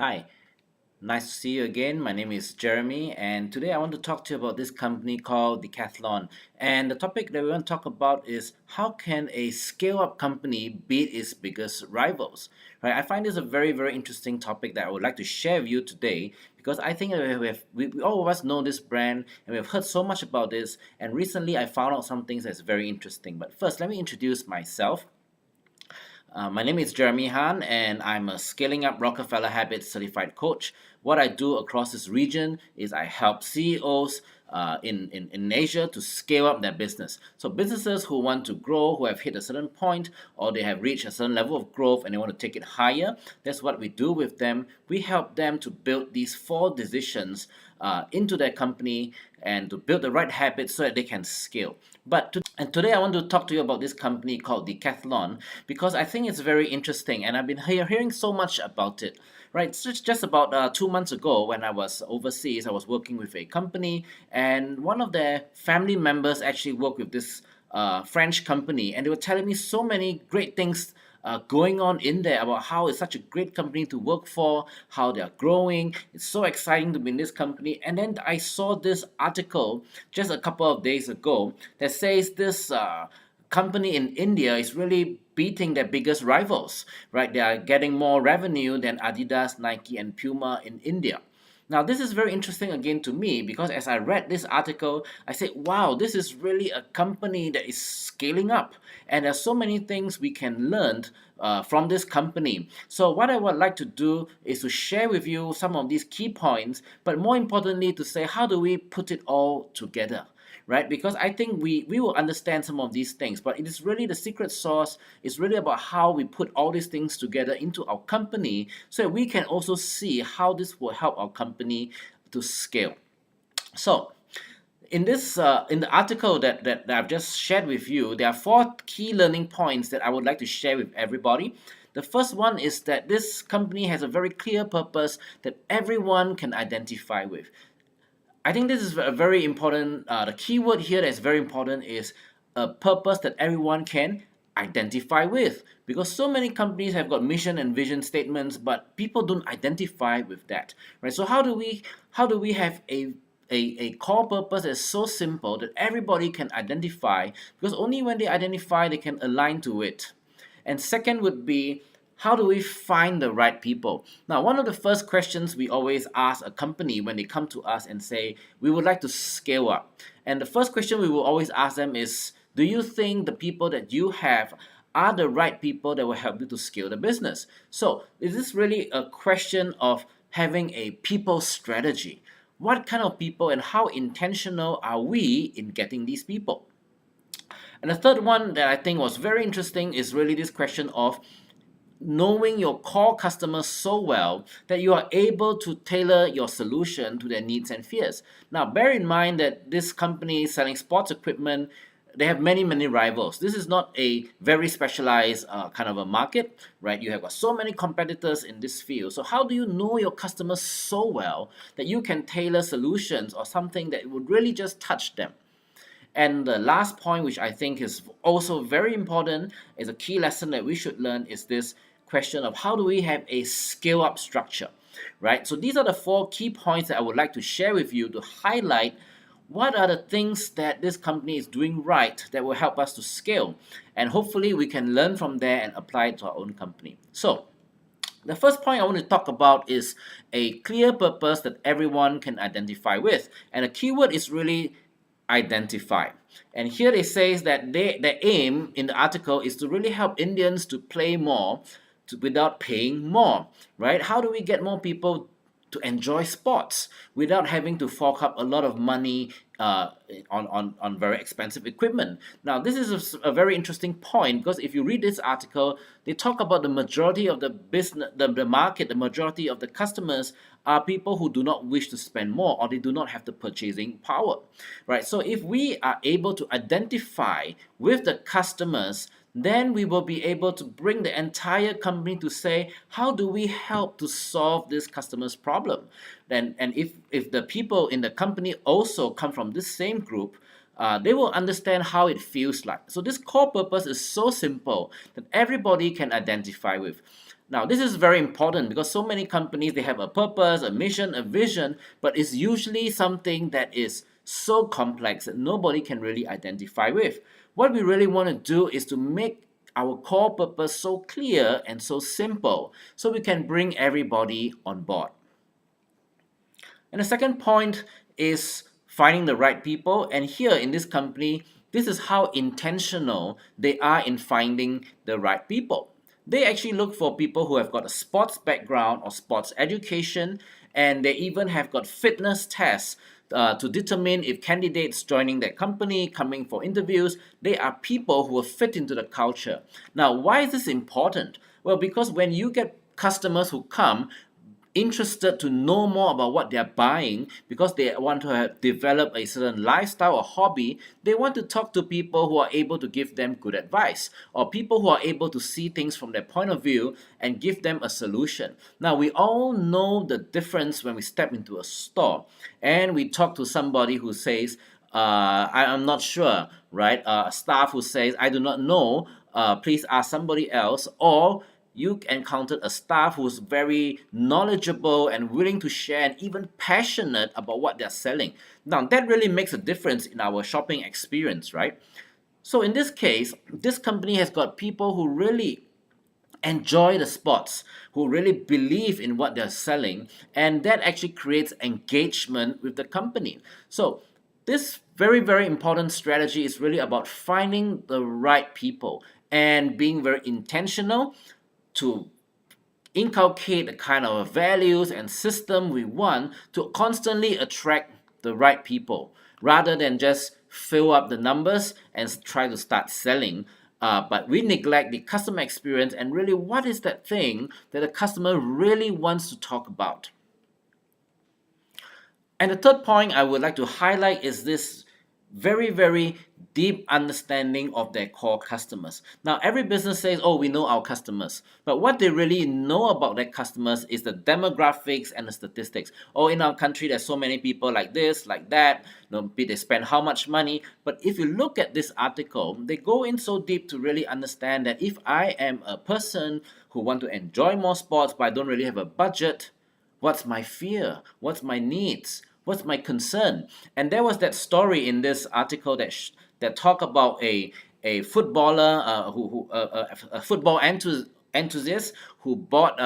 Hi, nice to see you again. My name is Jeremy, and today I want to talk to you about this company called Decathlon. And the topic that we want to talk about is how can a scale-up company beat its biggest rivals? Right? I find this a very interesting topic that I would like to share with you today because I think that we all of us know this brand and we have heard so much about this. And recently, I found out some things that's very interesting. But first, let me introduce myself. My name is Jeremy Han, and I'm a Scaling Up Rockefeller Habits certified coach. What I do across this region is I help CEOs in Asia to scale up their business. So, businesses who want to grow, who have hit a certain point, or they have reached a certain level of growth and they want to take it higher, that's what we do with them. We help them to build these four decisions into their company and to build the right habits so that they can scale. And today I want to talk to you about this company called Decathlon because I think it's very interesting and I've been hearing so much about it. Right, so just about 2 months ago, when I was overseas, I was working with a company, and one of their family members actually worked with this French company, and they were telling me so many great things going on in there about how it's such a great company to work for, how they're growing. It's so exciting to be in this company. And then I saw this article just a couple of days ago that says this company in India is really beating their biggest rivals, right? They are getting more revenue than Adidas, Nike, and Puma in India. Now, this is very interesting again to me because as I read this article, I said, wow, this is really a company that is scaling up. And there's so many things we can learn from this company. So, what I would like to do is to share with you some of these key points, but more importantly, to say, how do we put it all together? Right? Because I think we will understand some of these things, but it is really the secret sauce. It's really about how we put all these things together into our company so that we can also see how this will help our company to scale. So, in the article that I've just shared with you, there are four key learning points that I would like to share with everybody. The first one is that this company has a very clear purpose that everyone can identify with. I think this is a very important. The key word here that is very important is a purpose that everyone can identify with. Because so many companies have got mission and vision statements, but people don't identify with that, right? So how do we have a core purpose that's so simple that everybody can identify? Because only when they identify, they can align to it. And second would be, how do we find the right people? Now, one of the first questions we always ask a company when they come to us and say, we would like to scale up. And the first question we will always ask them is, do you think the people that you have are the right people that will help you to scale the business? So, is this really a question of having a people strategy? What kind of people and how intentional are we in getting these people? And the third one that I think was very interesting is really this question of knowing your core customers so well that you are able to tailor your solution to their needs and fears. Now, bear in mind that this company selling sports equipment, they have many rivals. This is not a very specialized kind of a market, right? You have got so many competitors in this field. So how do you know your customers so well that you can tailor solutions or something that would really just touch them? And the last point, which I think is also very important, is a key lesson that we should learn, is this question of how do we have a scale up structure, right? So these are the four key points that I would like to share with you to highlight what are the things that this company is doing right that will help us to scale. And hopefully we can learn from there and apply it to our own company. So, the first point I want to talk about is a clear purpose that everyone can identify with. And the keyword is really identify. And here it says that their aim in the article is to really help Indians to play more without paying more, right? How do we get more people to enjoy sports without having to fork up a lot of money on very expensive equipment? Now, this is a very interesting point because if you read this article, they talk about the majority of the business, the market, the majority of the customers are people who do not wish to spend more or they do not have the purchasing power, right? So if we are able to identify with the customers, then we will be able to bring the entire company to say, how do we help to solve this customer's problem? And if the people in the company also come from this same group, they will understand how it feels like. So this core purpose is so simple that everybody can identify with. Now, this is very important because so many companies, they have a purpose, a mission, a vision, but it's usually something that is so complex that nobody can really identify with. What we really want to do is to make our core purpose so clear and so simple so we can bring everybody on board. And the second point is finding the right people. And here in this company, this is how intentional they are in finding the right people. They actually look for people who have got a sports background or sports education, and they even have got fitness tests to determine if candidates joining their company, coming for interviews, they are people who will fit into the culture. Now, why is this important? Well, because when you get customers who come interested to know more about what they're buying because they want to have develop a certain lifestyle or hobby, they want to talk to people who are able to give them good advice or people who are able to see things from their point of view and give them a solution. Now, we all know the difference when we step into a store and we talk to somebody who says, I'm not sure, right? A staff who says, I do not know, please ask somebody else, or you encountered a staff who's very knowledgeable and willing to share and even passionate about what they're selling. Now, that really makes a difference in our shopping experience, right? So, in this case, this company has got people who really enjoy the sports, who really believe in what they're selling, and that actually creates engagement with the company. So, this very, very important strategy is really about finding the right people and being very intentional to inculcate the kind of values and system we want to constantly attract the right people rather than just fill up the numbers and try to start selling. But we neglect the customer experience and really what is that thing that the customer really wants to talk about. And the third point I would like to highlight is this very, very deep understanding of their core customers. Now, every business says, oh, we know our customers. But what they really know about their customers is the demographics and the statistics. Oh, in our country, there's so many people like this, like that. They spend how much money. But if you look at this article, they go in so deep to really understand that if I am a person who want to enjoy more sports, but I don't really have a budget, what's my fear? What's my needs? What's my concern? And there was that story in this article that talk about a footballer a football enthusiast who bought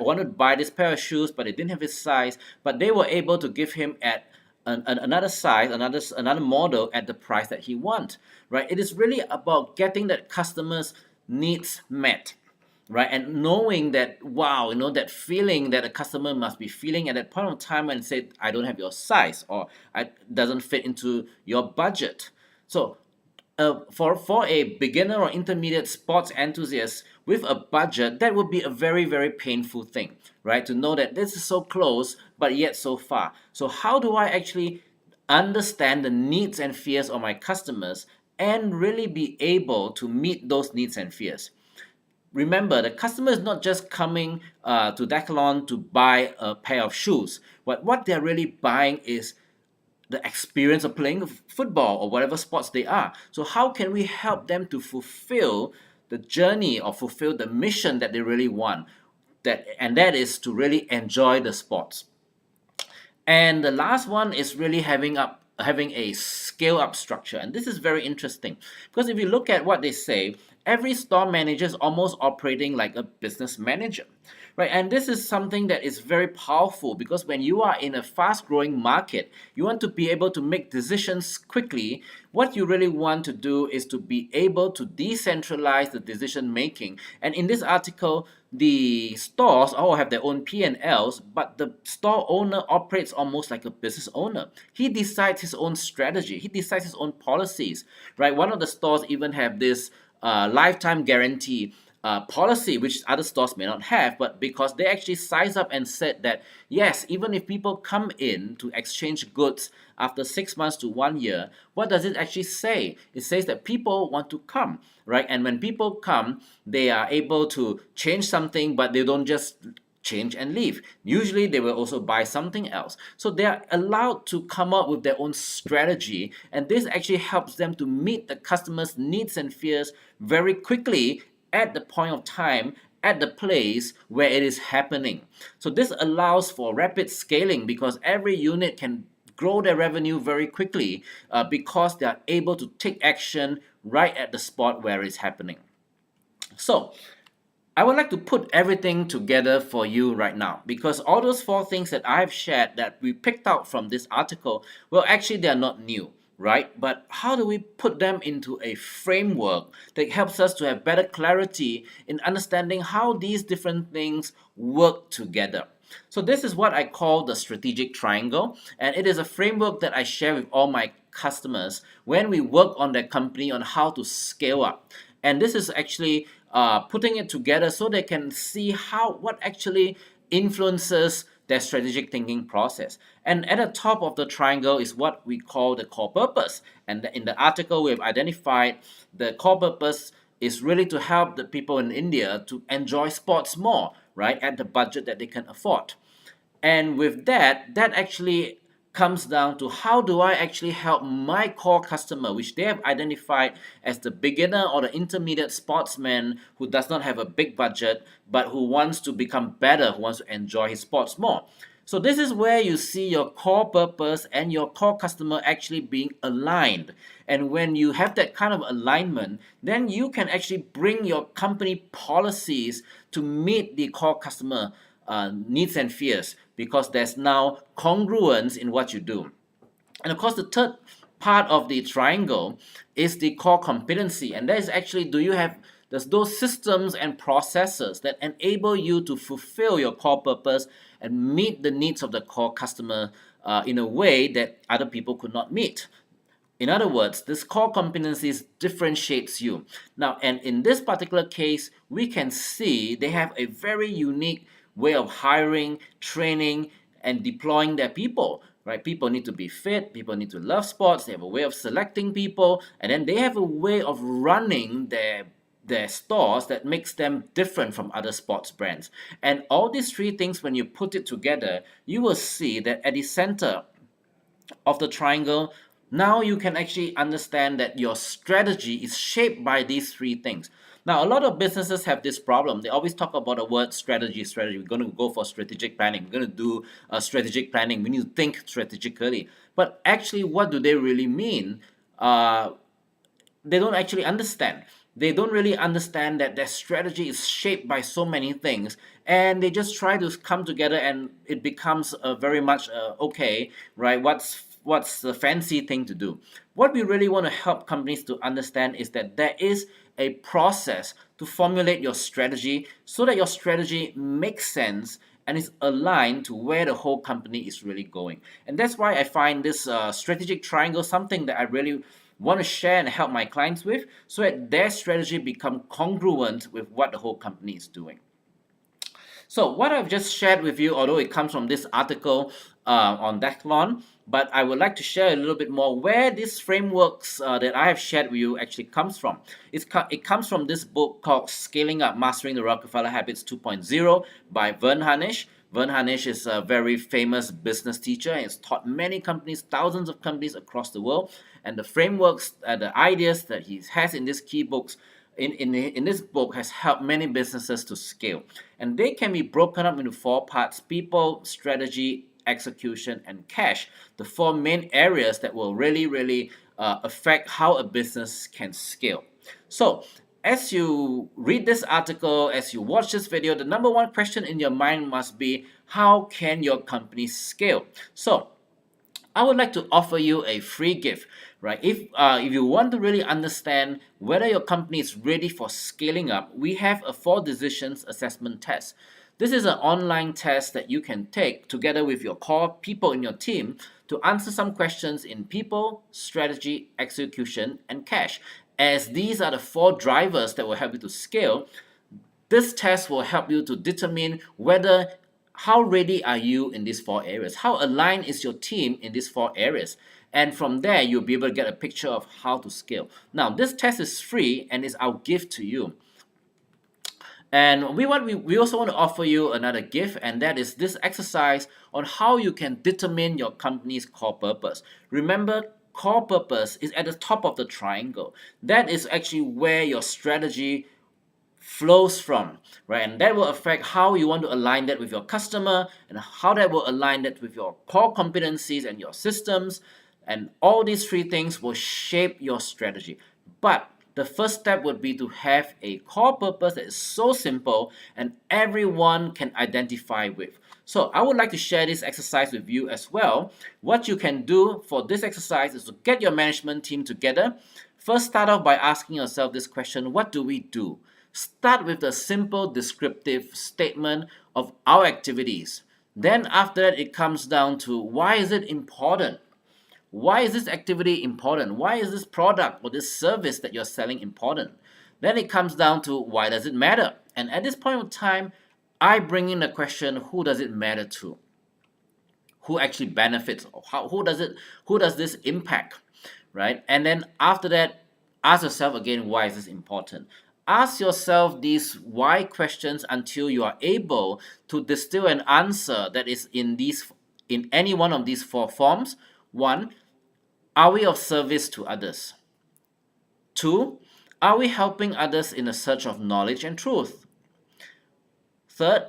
wanted to buy this pair of shoes, but they didn't have his size. But they were able to give him at another size, another model at the price that he want. Right? It is really about getting that customer's needs met, right? And knowing that, wow, that feeling that a customer must be feeling at that point of time when say, I don't have your size or it doesn't fit into your budget. So for a beginner or intermediate sports enthusiast with a budget, that would be a very, very painful thing, right? To know that this is so close, but yet so far. So how do I actually understand the needs and fears of my customers and really be able to meet those needs and fears? Remember, the customer is not just coming to Decathlon to buy a pair of shoes. What they're really buying is the experience of playing football or whatever sports they are. So how can we help them to fulfill the journey or fulfill the mission that they really want? That is to really enjoy the sports. And the last one is really having a scale up structure. And this is very interesting because if you look at what they say, every store manager is almost operating like a business manager, right? And this is something that is very powerful because when you are in a fast growing market, you want to be able to make decisions quickly. What you really want to do is to be able to decentralize the decision making. And in this article, the stores all have their own P&Ls, but the store owner operates almost like a business owner. He decides his own strategy. He decides his own policies, right? One of the stores even have this lifetime guarantee policy, which other stores may not have, but because they actually sized up and said that, yes, even if people come in to exchange goods after 6 months to 1 year, what does it actually say? It says that people want to come, right? And when people come, they are able to change something, but they don't just change and leave. Usually they will also buy something else. So they are allowed to come up with their own strategy, and this actually helps them to meet the customer's needs and fears very quickly at the point of time at the place where it is happening. So this allows for rapid scaling because every unit can grow their revenue very quickly because they are able to take action right at the spot where it's happening. So I would like to put everything together for you right now because all those four things that I've shared that we picked out from this article, well, actually, they are not new, right? But how do we put them into a framework that helps us to have better clarity in understanding how these different things work together? So, this is what I call the strategic triangle, and it is a framework that I share with all my customers when we work on their company on how to scale up. And this is actually putting it together so they can see what actually influences their strategic thinking process. And at the top of the triangle is what we call the core purpose. And in the article, we've identified the core purpose is really to help the people in India to enjoy sports more, right, at the budget that they can afford. And with that, that actually comes down to how do I actually help my core customer, which they have identified as the beginner or the intermediate sportsman who does not have a big budget but who wants to become better, who wants to enjoy his sports more. So this is where you see your core purpose and your core customer actually being aligned. And when you have that kind of alignment, then you can actually bring your company policies to meet the core customer needs and fears because there's now congruence in what you do. And of course, the third part of the triangle is the core competency, and that is actually do you have those systems and processes that enable you to fulfill your core purpose and meet the needs of the core customer in a way that other people could not meet. In other words, this core competencies differentiates you. Now, and in this particular case, we can see they have a very unique way of hiring, training, and deploying their people. Right? People need to be fit, people need to love sports, they have a way of selecting people, and then they have a way of running their stores that makes them different from other sports brands. And all these three things, when you put it together, you will see that at the center of the triangle, now you can actually understand that your strategy is shaped by these three things. Now, a lot of businesses have this problem. They always talk about the word strategy, strategy. We're going to go for strategic planning. We're going to do strategic planning. We need to think strategically. But actually, what do they really mean? They don't actually understand. They don't really understand that their strategy is shaped by so many things, and they just try to come together, and it becomes very much okay, right? What's the fancy thing to do? What we really want to help companies to understand is that there is a process to formulate your strategy so that your strategy makes sense and is aligned to where the whole company is really going. And that's why I find this strategic triangle something that I really want to share and help my clients with so that their strategy become congruent with what the whole company is doing. So what I've just shared with you, although it comes from this article on Decathlon, but I would like to share a little bit more where these frameworks that I have shared with you actually comes from. It comes from this book called Scaling Up, Mastering the Rockefeller Habits 2.0 by Vern Harnish. Vern Harnish is a very famous business teacher and has taught many companies, thousands of companies across the world. And the frameworks, the ideas that he has in these key books in this book has helped many businesses to scale. And they can be broken up into four parts: people, strategy, execution, and cash. The four main areas that will really affect how a business can scale. So as you read this article, as you watch this video, the number one question in your mind must be, how can your company scale? So I would like to offer you a free gift, right? If you want to really understand whether your company is ready for scaling up, we have a 4 decisions assessment test. This is an online test that you can take together with your core people in your team to answer some questions in people, strategy, execution, and cash. As these are the 4 drivers that will help you to scale, this test will help you to determine whether how ready are you in these 4 areas? How aligned is your team in these 4 areas? And from there, you'll be able to get a picture of how to scale. Now, this test is free and is our gift to you. And we also want to offer you another gift, and that is this exercise on how you can determine your company's core purpose. Remember, core purpose is at the top of the triangle. That is actually where your strategy flows from, right? And that will affect how you want to align that with your customer and how that will align that with your core competencies and your systems. And all these three things will shape your strategy. But the first step would be to have a core purpose that is so simple and everyone can identify with. So I would like to share this exercise with you as well. What you can do for this exercise is to get your management team together. First, start off by asking yourself this question: what do we do? Start with a simple descriptive statement of our activities. Then after that, it comes down to why is it important? Why is this activity important? Why is this product or this service that you're selling important? Then it comes down to why does it matter? And at this point of time, I bring in the question, who does it matter to? Who actually benefits? Who does this impact? Right? And then after that, ask yourself again, why is this important? Ask yourself these why questions until you are able to distill an answer that is in any one of these four forms. One, are we of service to others? Two, are we helping others in the search of knowledge and truth? Third,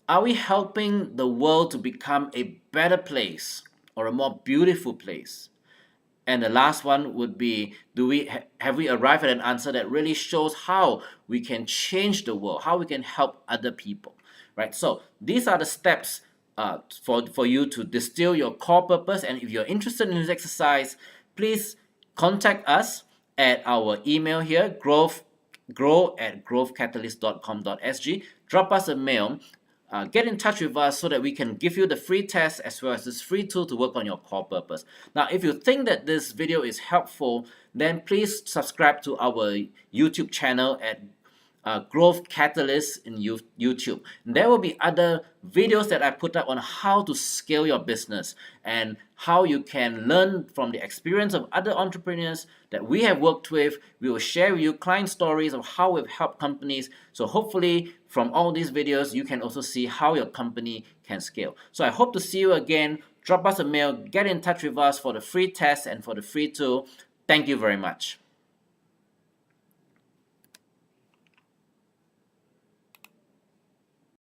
are we helping the world to become a better place or a more beautiful place? And the last one would be, have we arrived at an answer that really shows how we can change the world, how we can help other people, right? So these are the steps for you to distill your core purpose. And if you're interested in this exercise, please contact us at our email here, grow@growthcatalyst.com.sg. Drop us a mail. Get in touch with us so that we can give you the free test as well as this free tool to work on your core purpose. Now, if you think that this video is helpful, then please subscribe to our YouTube channel at Growth Catalyst in YouTube. And there will be other videos that I put up on how to scale your business and how you can learn from the experience of other entrepreneurs that we have worked with. We will share with you client stories of how we've helped companies. So hopefully from all these videos, you can also see how your company can scale. So I hope to see you again. Drop us a mail, get in touch with us for the free test and for the free tool. Thank you very much.